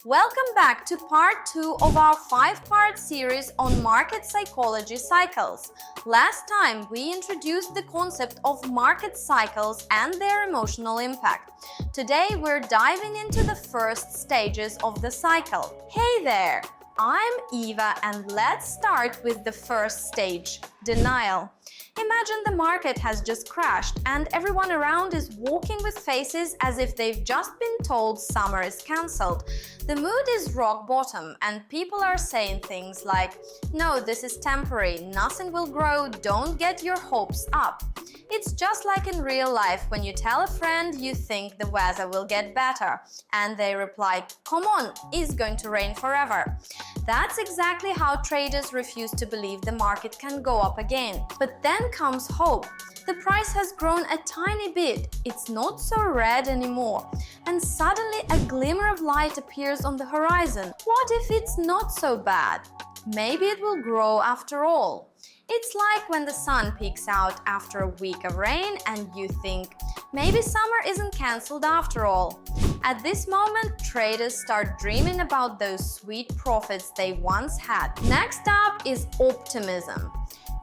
Welcome back to part 2 of our 5-part series on market psychology cycles. Last time we introduced the concept of market cycles and their emotional impact. Today we're diving into the first stages of the cycle. Hey there! I'm Eva and let's start with the first stage, denial. Imagine the market has just crashed and everyone around is walking with faces as if they've just been told summer is cancelled. The mood is rock bottom and people are saying things like, "No, this is temporary, nothing will grow, don't get your hopes up." It's just like in real life when you tell a friend you think the weather will get better and they reply, "Come on, it's going to rain forever." That's exactly how traders refuse to believe the market can go up again. But then comes hope. The price has grown a tiny bit, it's not so red anymore, and suddenly a glimmer of light appears on the horizon. What if it's not so bad? Maybe it will grow after all. It's like when the sun peeks out after a week of rain and you think, maybe summer isn't cancelled after all. At this moment, traders start dreaming about those sweet profits they once had. Next up is optimism.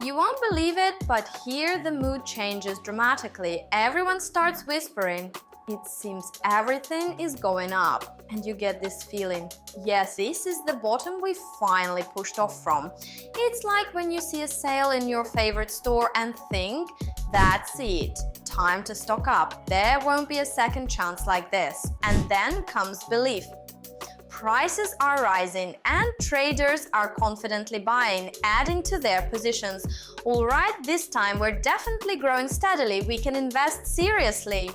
You won't believe it, but here the mood changes dramatically. Everyone starts whispering, "It seems everything is going up." And you get this feeling, yes, this is the bottom we finally pushed off from. It's like when you see a sale in your favorite store and think, that's it, time to stock up. There won't be a second chance like this. And then comes belief. Prices are rising and traders are confidently buying, adding to their positions. All right, this time we're definitely growing steadily, we can invest seriously.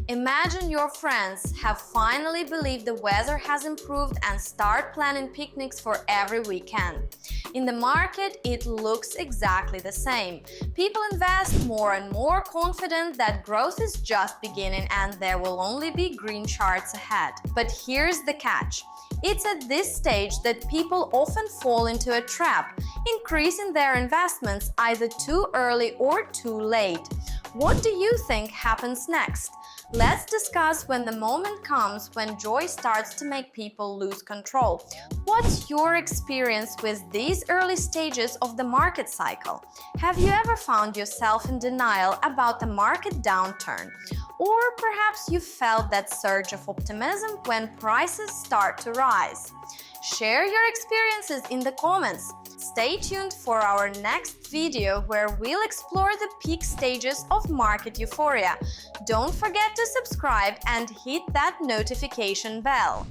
Imagine your friends have finally believed the weather has improved and start planning picnics for every weekend. In the market, it looks exactly the same. People invest more and more confident that growth is just beginning and there will only be green charts ahead. But here's the catch. It's at this stage that people often fall into a trap, increasing their investments either too early or too late. What do you think happens next? Let's discuss when the moment comes when joy starts to make people lose control. What's your experience with these early stages of the market cycle? Have you ever found yourself in denial about the market downturn? Or perhaps you felt that surge of optimism when prices start to rise? Share your experiences in the comments. Stay tuned for our next video where we'll explore the peak stages of market euphoria. Don't forget to subscribe and hit that notification bell.